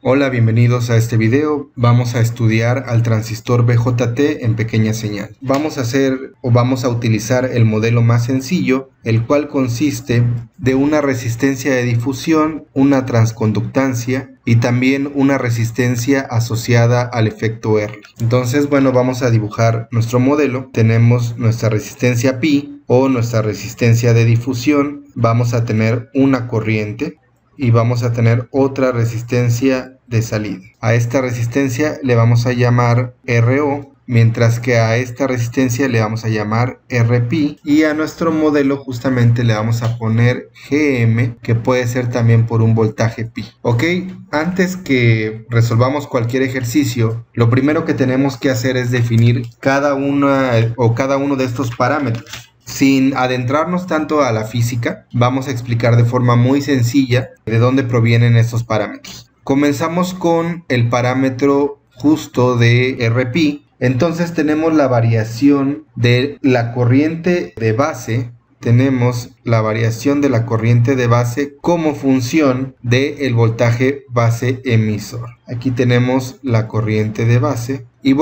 Hola, bienvenidos a este video. Vamos a estudiar al transistor BJT en pequeña señal. Vamos a utilizar el modelo más sencillo, el cual consiste de una resistencia de difusión, una transconductancia y también una resistencia asociada al efecto Early. Entonces, vamos a dibujar nuestro modelo. Tenemos nuestra resistencia pi o nuestra resistencia de difusión. Vamos a tener una corriente y vamos a tener otra resistencia de salida. A esta resistencia le vamos a llamar RO, mientras que a esta resistencia le vamos a llamar RP, y a nuestro modelo justamente le vamos a poner GM, que puede ser también por un voltaje pi. Ok, antes que resolvamos cualquier ejercicio, lo primero que tenemos que hacer es definir cada uno de estos parámetros. Sin adentrarnos tanto a la física, vamos a explicar de forma muy sencilla de dónde provienen estos parámetros. Comenzamos con el parámetro justo de RP. Entonces tenemos la variación de la corriente de base. Tenemos la variación de la corriente de base como función del voltaje base emisor. Aquí tenemos la corriente de base. Y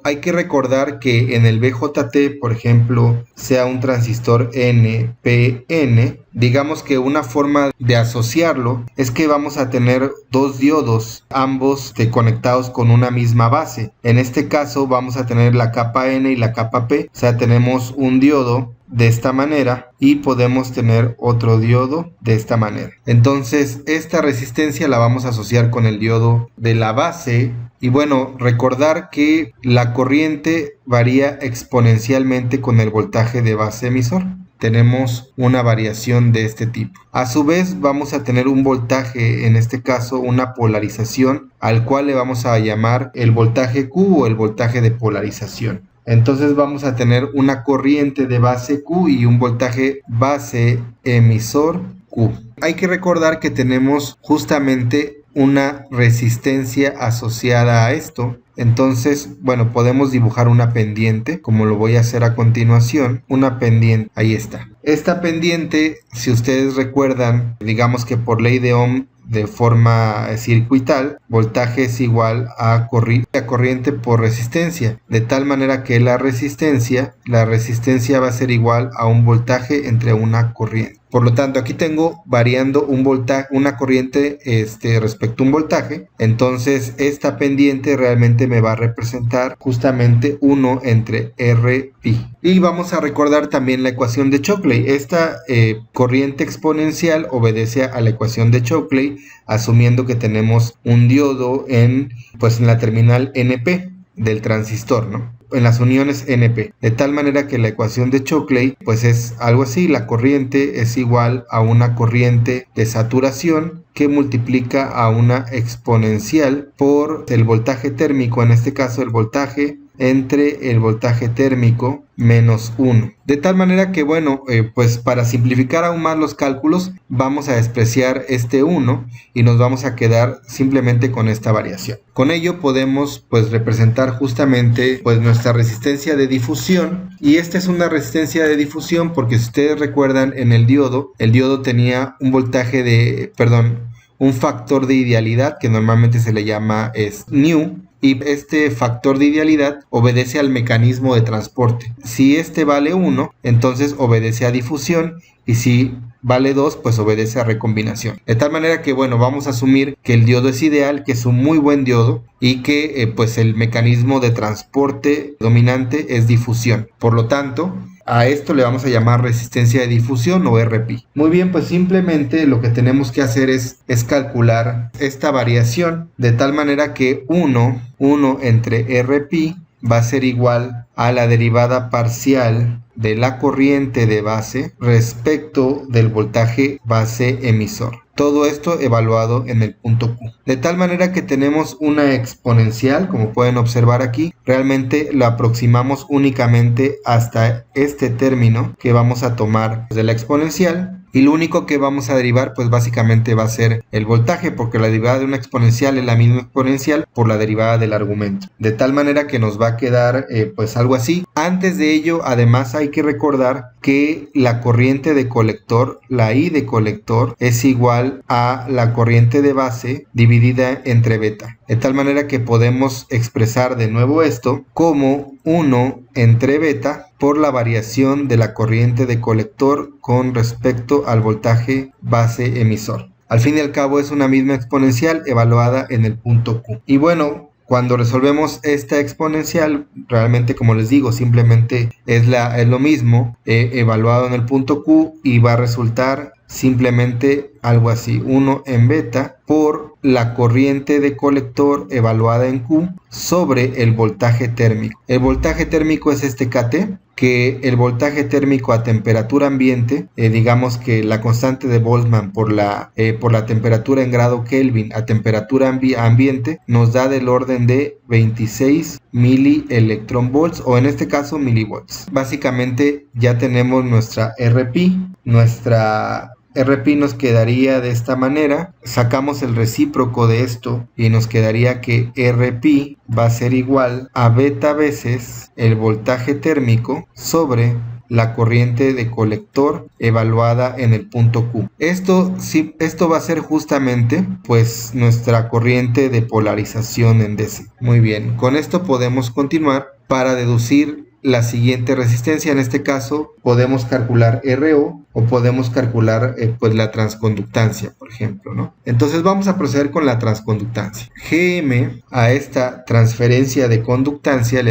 hay que recordar que en el BJT, por ejemplo, sea un transistor NPN, digamos que una forma de asociarlo es que vamos a tener dos diodos, ambos conectados con una misma base. En este caso vamos a tener la capa N y la capa P, o sea, tenemos un diodo de esta manera y podemos tener otro diodo de esta manera. Entonces esta resistencia la vamos a asociar con el diodo de la base. Y recordar que la corriente varía exponencialmente con el voltaje de base emisor. Tenemos una variación de este tipo. A su vez vamos a tener un voltaje, en este caso una polarización, al cual le vamos a llamar el voltaje Q o el voltaje de polarización. Entonces vamos a tener una corriente de base Q y un voltaje base emisor Q. Hay que recordar que tenemos justamente una resistencia asociada a esto. Entonces, podemos dibujar una pendiente, como lo voy a hacer a continuación. Una pendiente, ahí está. Esta pendiente, si ustedes recuerdan, digamos que por ley de Ohm, de forma circuital, voltaje es igual a corriente por resistencia, de tal manera que la resistencia va a ser igual a un voltaje entre una corriente. Por lo tanto, aquí tengo variando una corriente respecto a un voltaje. Entonces, esta pendiente realmente me va a representar justamente 1 entre Rpi. Y vamos a recordar también la ecuación de Shockley. Esta corriente exponencial obedece a la ecuación de Shockley, asumiendo que tenemos un diodo en la terminal NP del transistor, ¿no? En las uniones NP, de tal manera que la ecuación de Shockley es algo así: la corriente es igual a una corriente de saturación que multiplica a una exponencial por el voltaje térmico, en este caso el voltaje entre el voltaje térmico menos 1. De tal manera que para simplificar aún más los cálculos, vamos a despreciar este 1 y nos vamos a quedar simplemente con esta variación. Con ello podemos representar justamente nuestra resistencia de difusión, y esta es una resistencia de difusión porque, si ustedes recuerdan, en el diodo tenía un factor de idealidad que normalmente se le llama nu. Y este factor de idealidad obedece al mecanismo de transporte. Si este vale 1, entonces obedece a difusión, y si vale 2, obedece a recombinación. De tal manera que vamos a asumir que el diodo es ideal, que es un muy buen diodo, y que el mecanismo de transporte dominante es difusión. Por lo tanto, a esto le vamos a llamar resistencia de difusión o Rpi. Muy bien, simplemente lo que tenemos que hacer es calcular esta variación, de tal manera que 1 entre Rpi va a ser igual a la derivada parcial de la corriente de base respecto del voltaje base emisor. Todo esto evaluado en el punto Q. De tal manera que tenemos una exponencial, como pueden observar aquí. Realmente lo aproximamos únicamente hasta este término que vamos a tomar de la exponencial. y lo único que vamos a derivar pues básicamente va a ser el voltaje, porque la derivada de una exponencial es la misma exponencial por la derivada del argumento, de tal manera que nos va a quedar pues algo así. Antes de ello, además hay que recordar que la corriente de colector, la I de colector, es igual a la corriente de base dividida entre beta, de tal manera que podemos expresar de nuevo esto como 1 entre beta por la variación de la corriente de colector con respecto al voltaje base emisor. Al fin y al cabo es una misma exponencial evaluada en el punto Q. Y bueno, cuando resolvemos esta exponencial, realmente como les digo, simplemente es lo mismo evaluado en el punto Q y va a resultar simplemente algo así, 1 en beta por la corriente de colector evaluada en Q sobre el voltaje térmico. El voltaje térmico es este KT, que el voltaje térmico a temperatura ambiente, digamos que la constante de Boltzmann por la temperatura en grado Kelvin a temperatura ambiente nos da del orden de 26 milielectronvolts, o en este caso milivolts. Básicamente ya tenemos nuestra RP, RP nos quedaría de esta manera, sacamos el recíproco de esto y nos quedaría que RP va a ser igual a beta veces el voltaje térmico sobre la corriente de colector evaluada en el punto Q. Esto va a ser justamente pues nuestra corriente de polarización en DC. Muy bien, con esto podemos continuar para deducir la siguiente resistencia. En este caso podemos calcular RO o podemos calcular pues la transconductancia, por ejemplo, ¿no? Entonces vamos a proceder con la transconductancia. Gm a esta transferencia de conductancia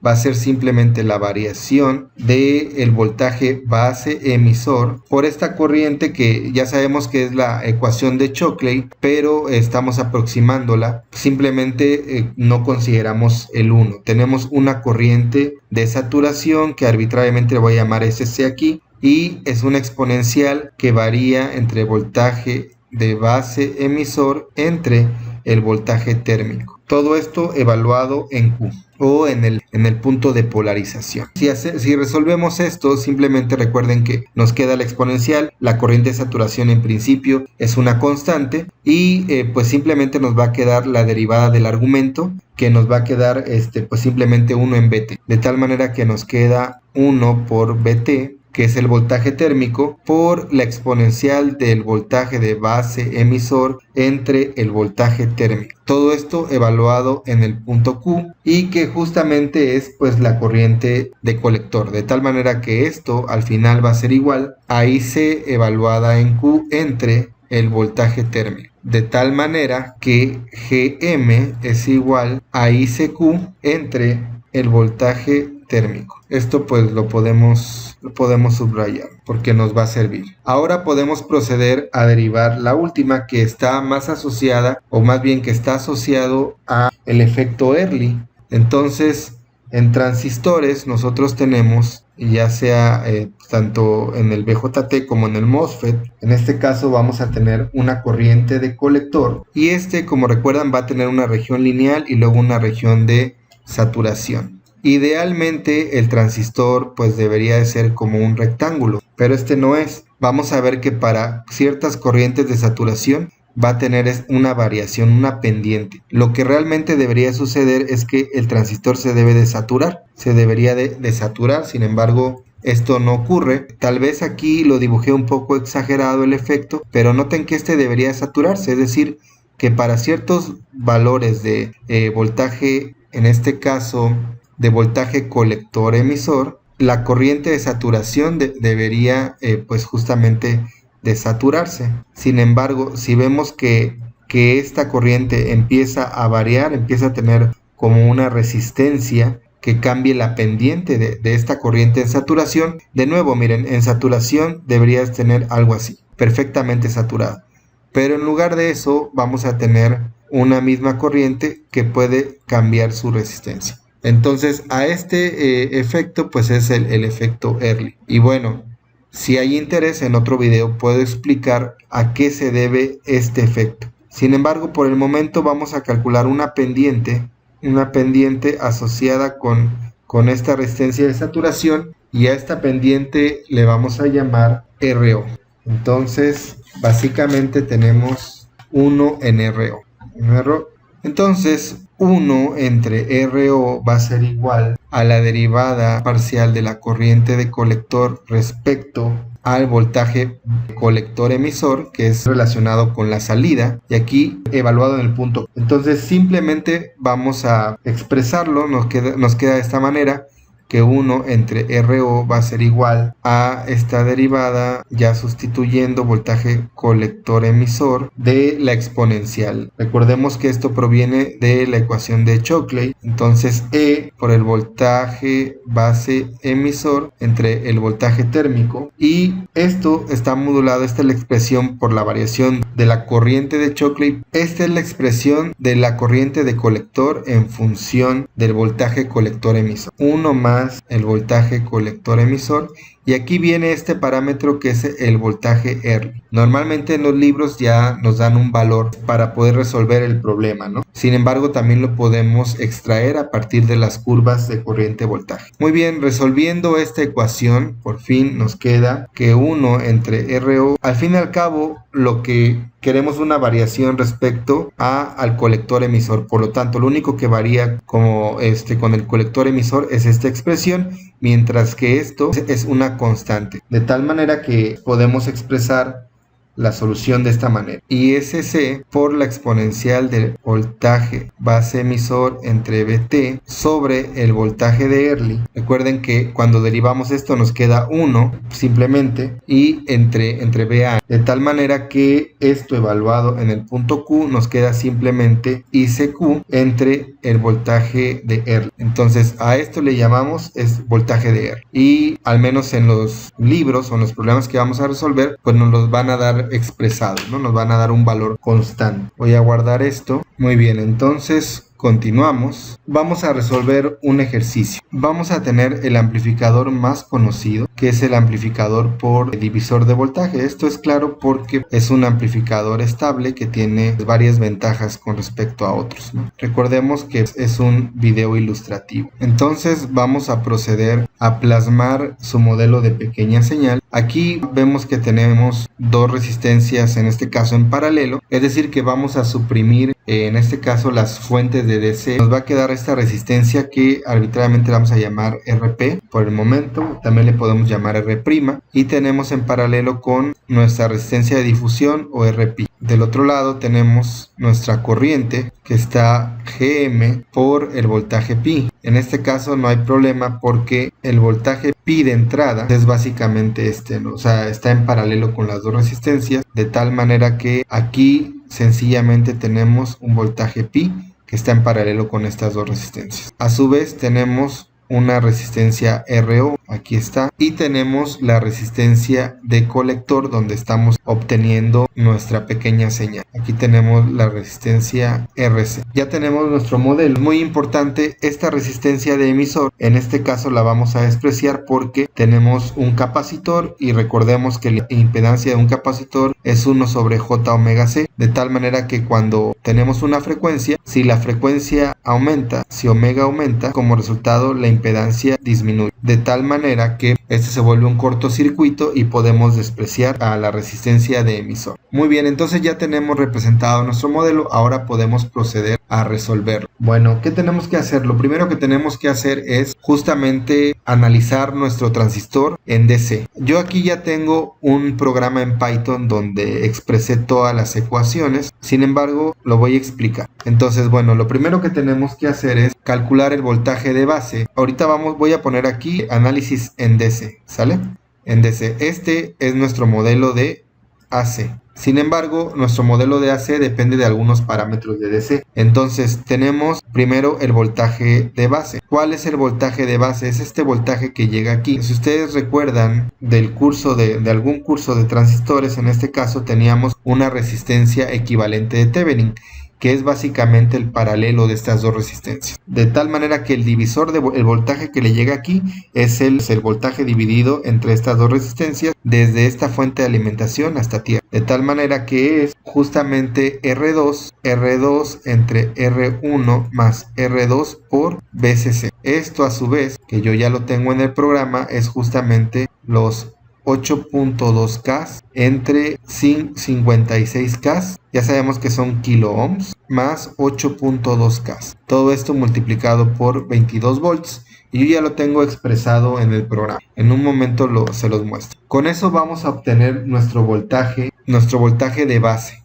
va a ser simplemente la variación del voltaje base emisor por esta corriente que ya sabemos que es la ecuación de Shockley, pero estamos aproximándola. Simplemente no consideramos el 1. Tenemos una corriente de saturación que arbitrariamente le voy a llamar SC aquí, y es una exponencial que varía entre voltaje de base emisor entre el voltaje térmico. Todo esto evaluado en Q o en el punto de polarización. Si resolvemos esto, simplemente recuerden que nos queda la exponencial, la corriente de saturación en principio es una constante y pues simplemente nos va a quedar la derivada del argumento, que nos va a quedar pues simplemente 1 en BT, de tal manera que nos queda 1 por BT, que es el voltaje térmico, por la exponencial del voltaje de base emisor entre el voltaje térmico. Todo esto evaluado en el punto Q y que justamente es pues la corriente de colector, de tal manera que esto al final va a ser igual a IC evaluada en Q entre el voltaje térmico, de tal manera que Gm es igual a ICQ entre el voltaje térmico. Esto pues lo podemos subrayar porque nos va a servir. Ahora podemos proceder a derivar la última, que está más asociada, o más bien que está asociado a el efecto Early. Entonces, en transistores nosotros tenemos, ya sea tanto en el BJT como en el MOSFET, en este caso vamos a tener una corriente de colector y como recuerdan, va a tener una región lineal y luego una región de saturación. Idealmente el transistor pues debería de ser como un rectángulo, pero no es. Vamos a ver que para ciertas corrientes de saturación va a tener una variación, una pendiente. Lo que realmente debería suceder es que el transistor se debe de saturar, sin embargo esto no ocurre. Tal vez aquí lo dibujé un poco exagerado el efecto, pero noten que debería saturarse, es decir, que para ciertos valores de voltaje, en este caso de voltaje colector emisor, la corriente de saturación debería pues justamente desaturarse. Sin embargo, si vemos que esta corriente empieza a variar, empieza a tener como una resistencia que cambie la pendiente de esta corriente en saturación, de nuevo miren, en saturación deberías tener algo así, perfectamente saturado, pero en lugar de eso vamos a tener una misma corriente que puede cambiar su resistencia. Entonces a efecto pues es el efecto Early. Y bueno, si hay interés, en otro video puedo explicar a qué se debe este efecto. Sin embargo, por el momento vamos a calcular una pendiente asociada con esta resistencia de saturación, y a esta pendiente le vamos a llamar RO. Entonces, básicamente tenemos 1 en RO. Entonces, 1 entre RO va a ser igual a la derivada parcial de la corriente de colector respecto al voltaje colector emisor, que es relacionado con la salida, y aquí evaluado en el punto. Entonces, simplemente vamos a expresarlo, nos queda de esta manera, que 1 entre RO va a ser igual a esta derivada, ya sustituyendo voltaje colector emisor de la exponencial. Recordemos que esto proviene de la ecuación de Shockley. Entonces E por el voltaje base emisor entre el voltaje térmico, y esto está modulado, esta es la expresión por la variación de la corriente de Shockley. Esta es la expresión de la corriente de colector en función del voltaje colector emisor. 1 más el voltaje colector emisor, y aquí viene este parámetro que es el voltaje Early. Normalmente en los libros ya nos dan un valor para poder resolver el problema, ¿no? Sin embargo, también lo podemos extraer a partir de las curvas de corriente voltaje. Muy bien, resolviendo esta ecuación, por fin nos queda que 1 entre RO, al fin y al cabo, lo que queremos una variación respecto al colector emisor. Por lo tanto, lo único que varía con el colector emisor es esta expresión, mientras que esto es una constante. De tal manera que podemos expresar la solución de esta manera: ISC por la exponencial del voltaje base emisor entre BT sobre el voltaje de Early. Recuerden que cuando derivamos esto nos queda 1 simplemente, y entre BA, de tal manera que esto evaluado en el punto Q nos queda simplemente ICQ entre el voltaje de Early. Entonces a esto le llamamos voltaje de Early, y al menos en los libros o en los problemas que vamos a resolver, pues nos los van a dar expresados, ¿no? Nos van a dar un valor constante. Voy a guardar esto. Muy bien, entonces continuamos. Vamos a resolver un ejercicio. Vamos a tener el amplificador más conocido, que es el amplificador por divisor de voltaje. Esto es claro porque es un amplificador estable que tiene varias ventajas con respecto a otros, ¿no? Recordemos que es un video ilustrativo. Entonces vamos a proceder a plasmar su modelo de pequeña señal. Aquí vemos que tenemos dos resistencias, en este caso en paralelo, es decir que vamos a suprimir en este caso las fuentes de DC. Nos va a quedar esta resistencia que arbitrariamente vamos a llamar RP por el momento, también le podemos llamar R', y tenemos en paralelo con nuestra resistencia de difusión o RP. Del otro lado tenemos nuestra corriente que está Gm por el voltaje pi. En este caso no hay problema porque el voltaje pi de entrada es básicamente ¿no? O sea, está en paralelo con las dos resistencias, de tal manera que aquí sencillamente tenemos un voltaje pi que está en paralelo con estas dos resistencias. A su vez tenemos una resistencia RO, aquí está, y tenemos la resistencia de colector donde estamos obteniendo nuestra pequeña señal. Aquí tenemos la resistencia RC. Ya tenemos nuestro modelo. Muy importante, esta resistencia de emisor, en este caso la vamos a despreciar porque tenemos un capacitor, y recordemos que la impedancia de un capacitor es 1 sobre J omega C, de tal manera que cuando tenemos una frecuencia, si la frecuencia aumenta, si omega aumenta, como resultado la impedancia disminuye, de tal manera que este se vuelve un cortocircuito y podemos despreciar a la resistencia de emisor. Muy bien, entonces ya tenemos representado nuestro modelo, ahora podemos proceder a resolverlo. Bueno, ¿qué tenemos que hacer? Lo primero que tenemos que hacer es justamente analizar nuestro transistor en DC. Yo aquí ya tengo un programa en Python donde expresé todas las ecuaciones, sin embargo lo voy a explicar. Entonces, bueno, lo primero que tenemos que hacer es calcular el voltaje de base. Ahorita voy a poner aquí análisis en DC, ¿sale? En DC. Este es nuestro modelo de AC. Sin embargo, nuestro modelo de AC depende de algunos parámetros de DC. Entonces, tenemos primero el voltaje de base. ¿Cuál es el voltaje de base? Es este voltaje que llega aquí. Si ustedes recuerdan del curso de algún curso de transistores, en este caso teníamos una resistencia equivalente de Thevenin, que es básicamente el paralelo de estas dos resistencias. De tal manera que el divisor del voltaje que le llega aquí es el voltaje dividido entre estas dos resistencias desde esta fuente de alimentación hasta tierra. De tal manera que es justamente R2 entre R1 más R2 por BCC. Esto a su vez, que yo ya lo tengo en el programa, es justamente los 8.2K entre 56K, ya sabemos que son kilo ohms, más 8.2K. Todo esto multiplicado por 22 volts. Y yo ya lo tengo expresado en el programa. En un momento se los muestro. Con eso vamos a obtener nuestro voltaje de base.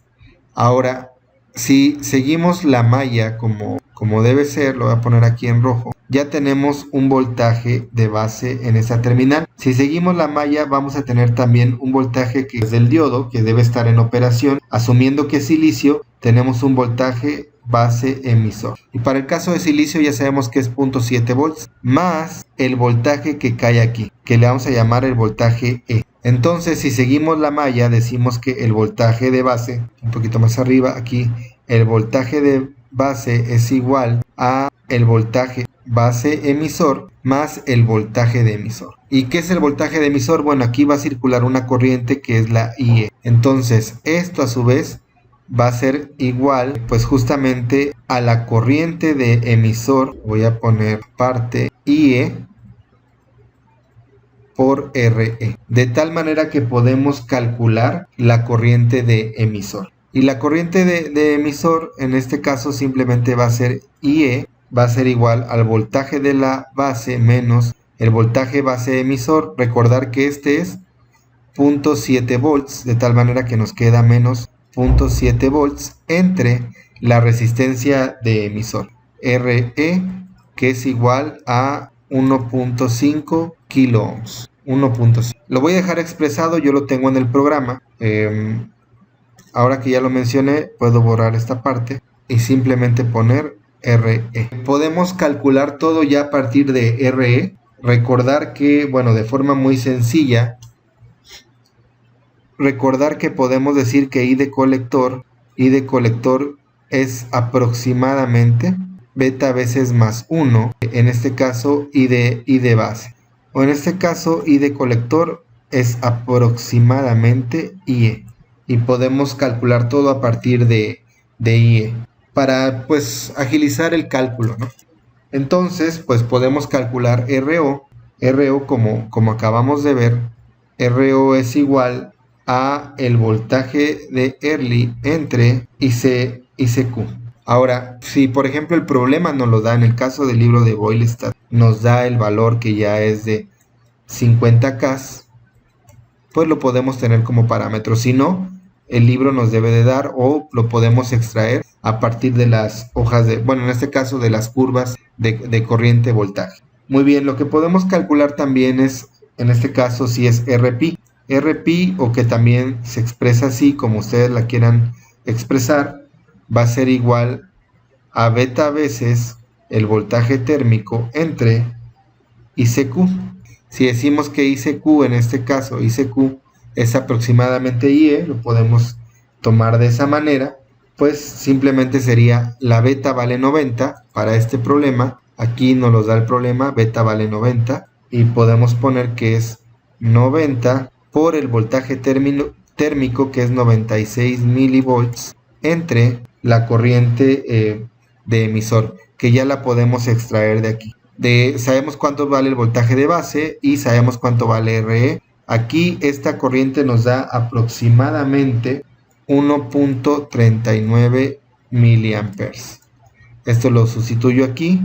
Ahora, si seguimos la malla como debe ser, lo voy a poner aquí en rojo, ya tenemos un voltaje de base en esta terminal. Si seguimos la malla, vamos a tener también un voltaje que es del diodo, que debe estar en operación. Asumiendo que es silicio, tenemos un voltaje base emisor. Y para el caso de silicio ya sabemos que es 0.7 volts, más el voltaje que cae aquí, que le vamos a llamar el voltaje E. Entonces, si seguimos la malla, decimos que el voltaje de base, un poquito más arriba, aquí, el voltaje de base es igual a el voltaje base emisor más el voltaje de emisor. ¿Y qué es el voltaje de emisor? Bueno, aquí va a circular una corriente que es la IE. Entonces, esto a su vez va a ser igual, pues justamente a la corriente de emisor. Voy a poner parte IE por RE, de tal manera que podemos calcular la corriente de emisor. Y la corriente de emisor en este caso simplemente va a ser IE, va a ser igual al voltaje de la base menos el voltaje base emisor. Recordar que este es 0.7 volts, de tal manera que nos queda menos 0.7 volts entre la resistencia de emisor, RE, que es igual a 1.5 kilo ohms. 1.5. Lo voy a dejar expresado, yo lo tengo en el programa. Ahora que ya lo mencioné, puedo borrar esta parte y simplemente poner RE. Podemos calcular todo ya a partir de RE. Recordar que, bueno, de forma muy sencilla, recordar que podemos decir que I de colector es aproximadamente beta veces más 1, en este caso I de base. O en este caso I de colector es aproximadamente IE. Y podemos calcular todo a partir de IE. Para pues agilizar el cálculo, ¿no? Entonces pues podemos calcular RO. RO como acabamos de ver. RO es igual a el voltaje de Early entre ICQ. Ahora, si por ejemplo el problema nos lo da, en el caso del libro de Boylestad, nos da el valor que ya es de 50K, pues lo podemos tener como parámetro. Si no, el libro nos debe de dar, o lo podemos extraer a partir de las hojas de, bueno, en este caso de las curvas de corriente voltaje. Muy bien, lo que podemos calcular también es, en este caso, si es RPi. RPi, o que también se expresa así, como ustedes la quieran expresar, va a ser igual a beta veces el voltaje térmico entre ICQ. Si decimos que ICQ, en este caso ICQ es aproximadamente IE, lo podemos tomar de esa manera, pues simplemente sería la beta vale 90 para este problema. Aquí nos lo da el problema, beta vale 90, y podemos poner que es 90 por el voltaje térmico, que es 96 milivolts, entre la corriente de emisor, que ya la podemos extraer de aquí. Sabemos cuánto vale el voltaje de base y sabemos cuánto vale RE. Aquí esta corriente nos da aproximadamente 1.39 miliamperes. Esto lo sustituyo aquí,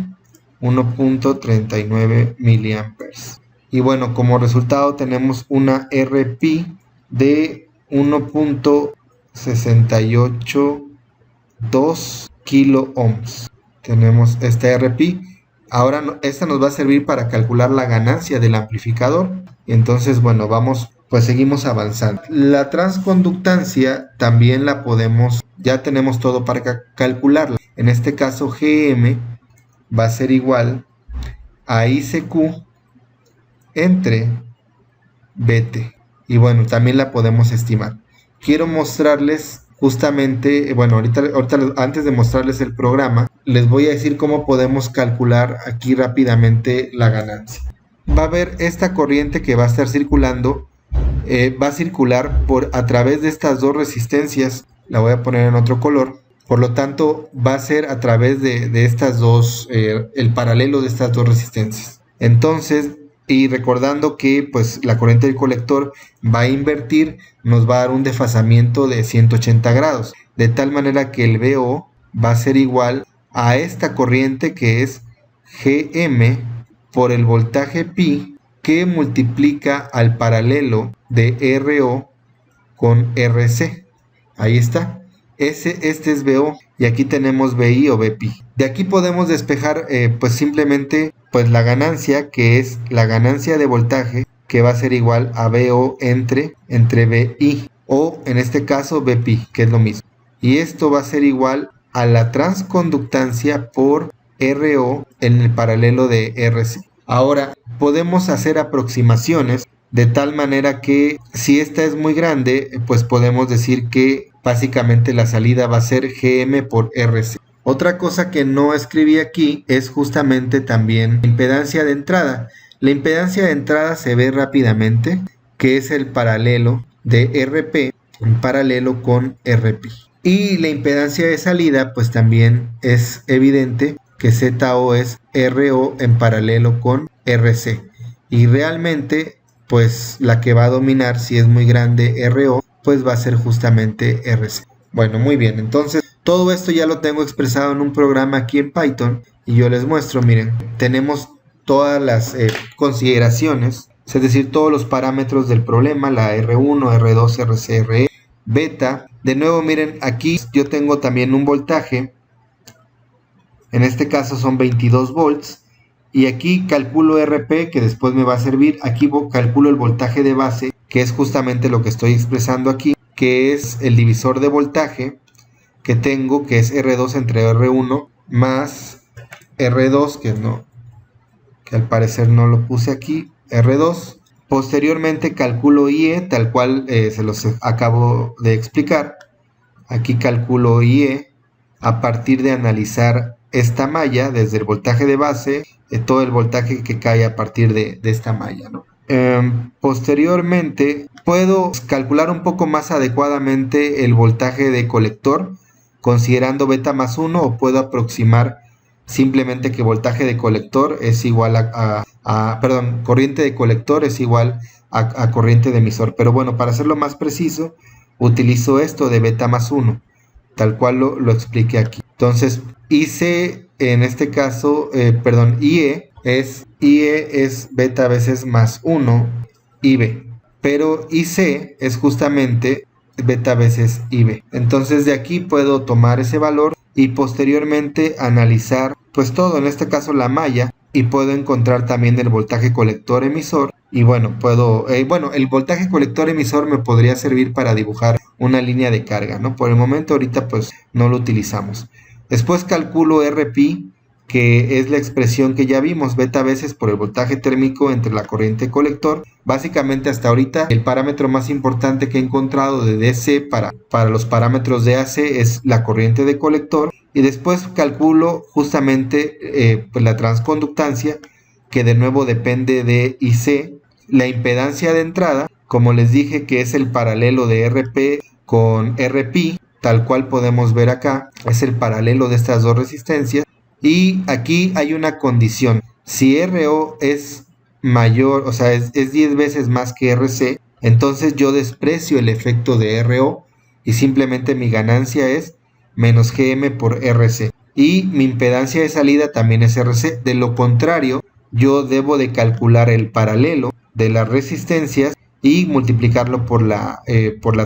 1.39 miliamperes. Y bueno, como resultado tenemos una RPi de 1.682 kilo ohms. Tenemos esta RPi. Ahora esta nos va a servir para calcular la ganancia del amplificador. Entonces, bueno, vamos, pues seguimos avanzando. La transconductancia también la podemos, ya tenemos todo para calcularla. En este caso, GM va a ser igual a ICQ entre BT. Y bueno, también la podemos estimar. Quiero mostrarles justamente, bueno, ahorita antes de mostrarles el programa, les voy a decir cómo podemos calcular aquí rápidamente la ganancia. Va a haber esta corriente que va a estar circulando, va a circular a través de estas dos resistencias. La voy a poner en otro color. Por lo tanto, va a ser a través de estas dos, el paralelo de estas dos resistencias. Entonces, Y recordando que pues la corriente del colector va a invertir, nos va a dar un desfasamiento de 180 grados, de tal manera que el VO va a ser igual a esta corriente, que es Gm por el voltaje pi, que multiplica al paralelo de RO con RC. Ahí está. Este es VO y aquí tenemos VI o VPi. De aquí podemos despejar pues simplemente pues la ganancia, que es la ganancia de voltaje, que va a ser igual a VO entre VI, o en este caso VPi, que es lo mismo. Y esto va a ser igual a la transconductancia por RO en el paralelo de RC. Ahora podemos hacer aproximaciones de tal manera que si esta es muy grande, pues podemos decir que básicamente la salida va a ser Gm por RC. Otra cosa que no escribí aquí es justamente también la impedancia de entrada. La impedancia de entrada se ve rápidamente, que es el paralelo de RP en paralelo con RP. Y la impedancia de salida pues también es evidente, que ZO es RO en paralelo con RC. Y realmente pues la que va a dominar, si es muy grande RO, pues va a ser justamente RC. Bueno, muy bien, entonces todo esto ya lo tengo expresado en un programa aquí en Python y yo les muestro. Miren, tenemos todas las consideraciones, es decir, todos los parámetros del problema, la R1, R2, RC, RE, beta. De nuevo, miren, aquí yo tengo también un voltaje, en este caso son 22 volts, y aquí calculo RP, que después me va a servir. Aquí calculo el voltaje de base, que es justamente lo que estoy expresando aquí, que es el divisor de voltaje que tengo, que es R2 entre R1 más R2, que al parecer no lo puse aquí, R2. Posteriormente calculo IE, tal cual se los acabo de explicar. Aquí calculo IE a partir de analizar esta malla desde el voltaje de base, todo el voltaje que cae a partir de esta malla, ¿no? Posteriormente puedo calcular un poco más adecuadamente el voltaje de colector considerando beta más 1, o puedo aproximar simplemente que voltaje de colector es igual corriente de colector es igual a corriente de emisor. Pero bueno, para hacerlo más preciso, utilizo esto de beta más 1, tal cual lo expliqué aquí. Entonces, IC, en este caso, IE es beta veces más 1 IB, pero IC es justamente beta veces IB. Entonces de aquí puedo tomar ese valor y posteriormente analizar pues todo, en este caso la malla, y puedo encontrar también el voltaje colector emisor. Y bueno, el voltaje colector emisor me podría servir para dibujar una línea de carga, ¿no? Por el momento ahorita pues no lo utilizamos. Después calculo RP, que es la expresión que ya vimos, beta veces por el voltaje térmico entre la corriente colector. Básicamente hasta ahorita el parámetro más importante que he encontrado de DC para los parámetros de AC es la corriente de colector. Y después calculo justamente pues la transconductancia, que de nuevo depende de IC. La impedancia de entrada, como les dije, que es el paralelo de RP con RP, tal cual podemos ver acá, es el paralelo de estas dos resistencias. Y aquí hay una condición: si RO es mayor, o sea, es 10 veces más que RC, entonces yo desprecio el efecto de RO y simplemente mi ganancia es menos Gm por RC. Y mi impedancia de salida también es RC. De lo contrario, yo debo de calcular el paralelo de las resistencias y multiplicarlo por la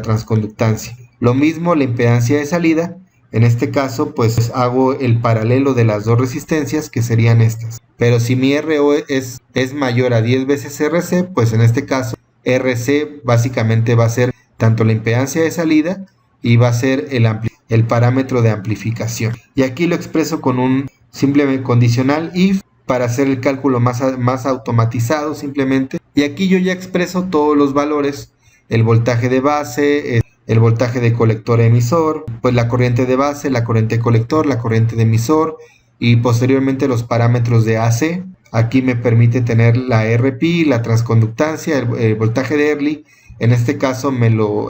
transconductancia. Lo mismo la impedancia de salida. En este caso, pues hago el paralelo de las dos resistencias, que serían estas. Pero si mi RO es mayor a 10 veces RC, pues en este caso RC básicamente va a ser tanto la impedancia de salida y va a ser el parámetro de amplificación. Y aquí lo expreso con un simple condicional if para hacer el cálculo más automatizado simplemente. Y aquí yo ya expreso todos los valores: el voltaje de base, el voltaje de colector emisor, pues la corriente de base, la corriente de colector, la corriente de emisor, y posteriormente los parámetros de AC. Aquí me permite tener la RP, la transconductancia, el voltaje de Early. En este caso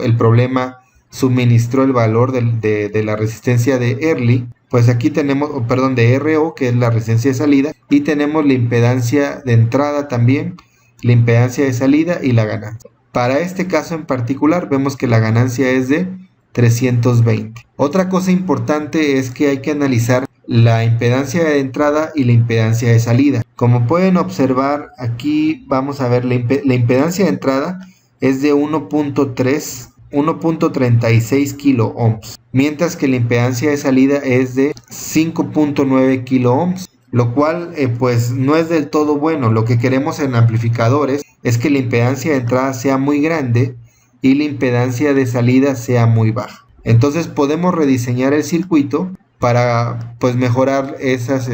el problema suministró el valor de la resistencia de Early. Pues aquí tenemos, de RO, que es la resistencia de salida, y tenemos la impedancia de entrada también, la impedancia de salida y la ganancia. Para este caso en particular vemos que la ganancia es de 320. Otra cosa importante es que hay que analizar la impedancia de entrada y la impedancia de salida. Como pueden observar aquí, vamos a ver la impedancia de entrada es de 1.36 kilo ohms, mientras que la impedancia de salida es de 5.9 kilo ohms, lo cual pues no es del todo bueno. Lo que queremos en amplificadores es que la impedancia de entrada sea muy grande y la impedancia de salida sea muy baja. Entonces podemos rediseñar el circuito para pues mejorar esas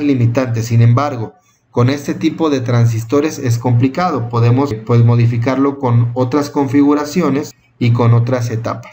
limitantes. Sin embargo, con este tipo de transistores es complicado. Podemos pues modificarlo con otras configuraciones y con otras etapas.